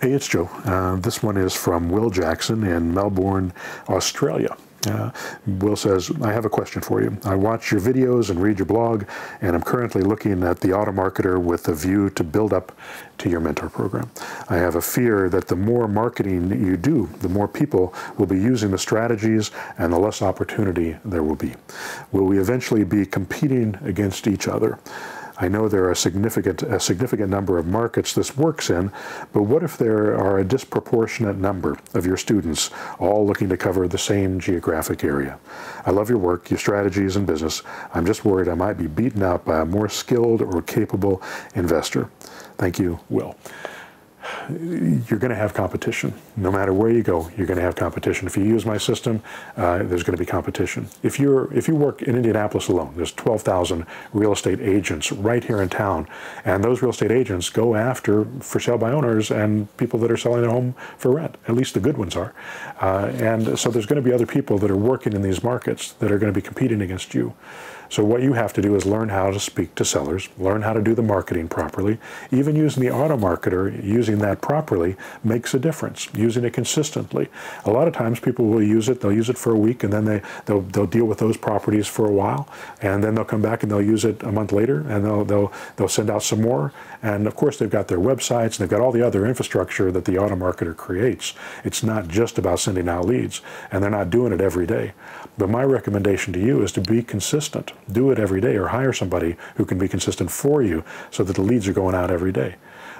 Hey, it's Joe. This one is from Will Jackson in Melbourne, Australia. Will says, I have a question for you. I watch your videos and read your blog, and I'm currently looking at the Automarketer with a view to build up to your mentor program. I have a fear that the more marketing you do, the more people will be using the strategies and the less opportunity there will be. Will we eventually be competing against each other? I know there are a significant number of markets this works in, but what if there are a disproportionate number of your students all looking to cover the same geographic area? I love your work, your strategies, and business. I'm just worried I might be beaten out by a more skilled or capable investor. Thank you, Will. You're going to have competition. No matter where you go, you're going to have competition. If you use my system, there's going to be competition. If you work in Indianapolis alone, there's 12,000 real estate agents right here in town, and those real estate agents go after for sale by owners and people that are selling their home for rent. At least the good ones are. And so there's going to be other people that are working in these markets that are going to be competing against you. So what you have to do is learn how to speak to sellers, learn how to do the marketing properly. Even using the Automarketer, using that properly makes a difference, using it consistently. A lot of times people will use it, they'll use it for a week, and then they'll deal with those properties for a while, and then they'll come back and they'll use it a month later, and they'll send out some more. And of course they've got their websites, and they've got all the other infrastructure that the Automarketer creates. It's not just about sending out leads, and they're not doing it every day. But my recommendation to you is to be consistent. Do it every day, or hire somebody who can be consistent for you so that the leads are going out every day.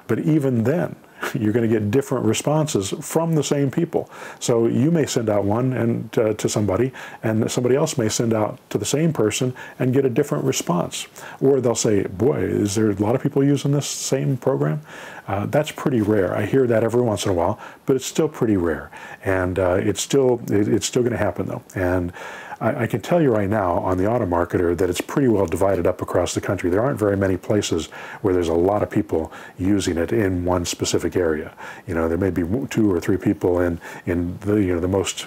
But even then, you're going to get different responses from the same people. So you may send out one and to somebody, and somebody else may send out to the same person and get a different response. Or they'll say, boy, is there a lot of people using this same program? That's pretty rare. I hear that every once in a while, but it's still pretty rare. And it's still going to happen, though. And I can tell you right now on the Automarketer that it's pretty well divided up across the country. There aren't very many places where there's a lot of people using it in one specific area. You know, there may be 2 or 3 people in the most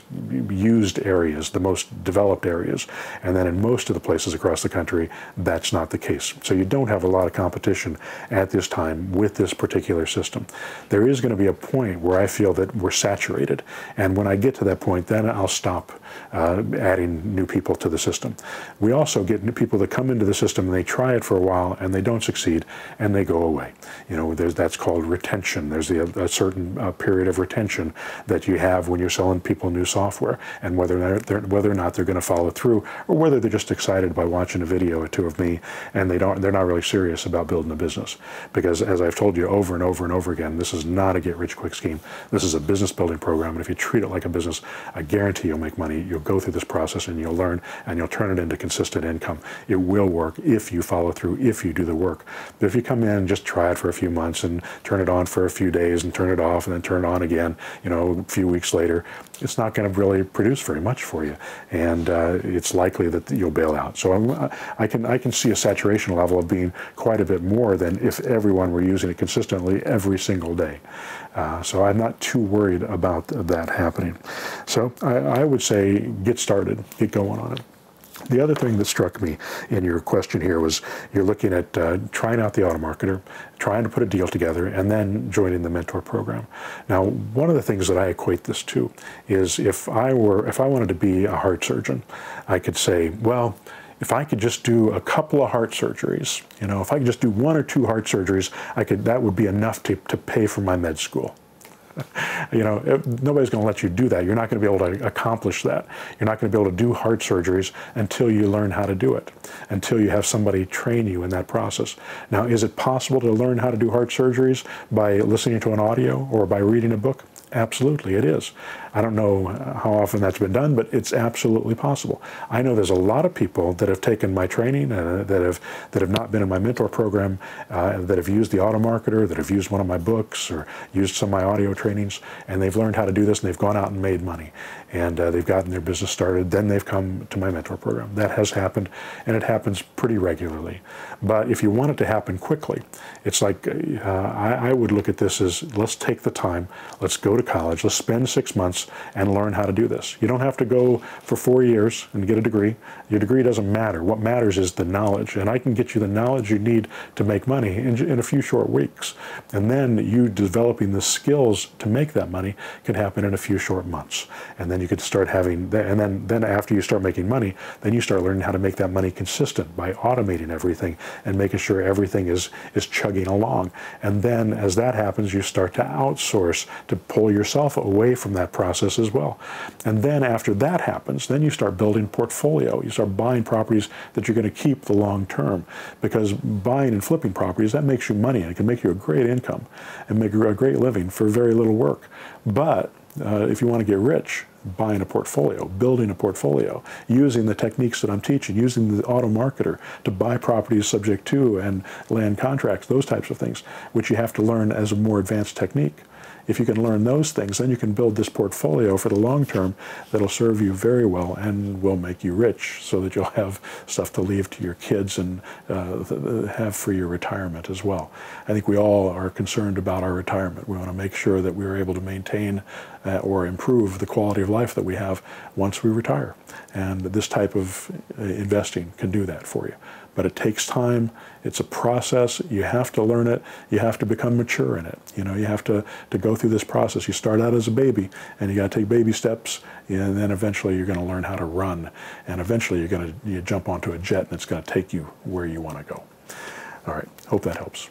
used areas, the most developed areas, and then in most of the places across the country, that's not the case. So you don't have a lot of competition at this time with this particular system. There is going to be a point where I feel that we're saturated, and when I get to that point, then I'll stop adding new people to the system. We also get new people that come into the system and they try it for a while and they don't succeed and they go away. You know, that's called retention. There's a certain period of retention that you have when you're selling people new software, and whether or not they're going to follow through, or whether they're just excited by watching a video or 2 of me and they're not really serious about building a business. Because as I've told you over and over and over again, this is not a get-rich-quick scheme. This is a business building program, and if you treat it like a business, I guarantee you'll make money. You'll go through this process and you'll learn, and you'll turn it into consistent income. It will work if you follow through, if you do the work. But if you come in and just try it for a few months and turn it on for a few days and turn it off and then turn it on again, you know, a few weeks later, it's not going to really produce very much for you, and it's likely that you'll bail out. So I can see a saturation level of being quite a bit more than if everyone were using it consistently every single day. So I'm not too worried about that happening. So I would say get started, get going on it. The other thing that struck me in your question here was you're looking at trying out the Automarketer, trying to put a deal together, and then joining the mentor program. Now, one of the things that I equate this to is if I wanted to be a heart surgeon, I could say, well, if I could just do a couple of heart surgeries, you know, if I could just do 1 or 2 heart surgeries, that would be enough to pay for my med school. You know, nobody's going to let you do that. You're not going to be able to accomplish that. You're not going to be able to do heart surgeries until you learn how to do it, until you have somebody train you in that process. Now, is it possible to learn how to do heart surgeries by listening to an audio or by reading a book? Absolutely, it is. I don't know how often that's been done, but it's absolutely possible. I know there's a lot of people that have taken my training, that have not been in my mentor program, that have used the Automarketer, that have used one of my books or used some of my audio trainings, and they've learned how to do this, and they've gone out and made money, and they've gotten their business started. Then they've come to my mentor program. That has happened, and it happens pretty regularly. But if you want it to happen quickly, it's like I would look at this as, let's take the time, let's go to college, let's spend 6 months skills and learn how to do this. You don't have to go for 4 years and get a degree. Your degree doesn't matter. What matters is the knowledge, and I can get you the knowledge you need to make money in a few short weeks. And then you developing the skills to make that money can happen in a few short months. And then you could start having, and then after you start making money, then you start learning how to make that money consistent by automating everything and making sure everything is chugging along. And then as that happens, you start to outsource to pull yourself away from that process as well. And then after that happens, then you start building portfolio. You start buying properties that you're going to keep the long term, because buying and flipping properties, that makes you money, and it can make you a great income and make a great living for very little work. But if you want to get rich, buying a portfolio, building a portfolio, using the techniques that I'm teaching, using the Automarketer to buy properties subject to and land contracts, those types of things, which you have to learn as a more advanced technique. If you can learn those things, then you can build this portfolio for the long term that'll serve you very well and will make you rich, so that you'll have stuff to leave to your kids and have for your retirement as well. I think we all are concerned about our retirement. We want to make sure that we're able to maintain or improve the quality of life that we have once we retire. And this type of investing can do that for you. But it takes time. It's a process. You have to learn it. You have to become mature in it. You know, you have to go through this process. You start out as a baby, and you got to take baby steps, and then eventually you're going to learn how to run, and eventually you jump onto a jet, and it's going to take you where you want to go. All right. Hope that helps.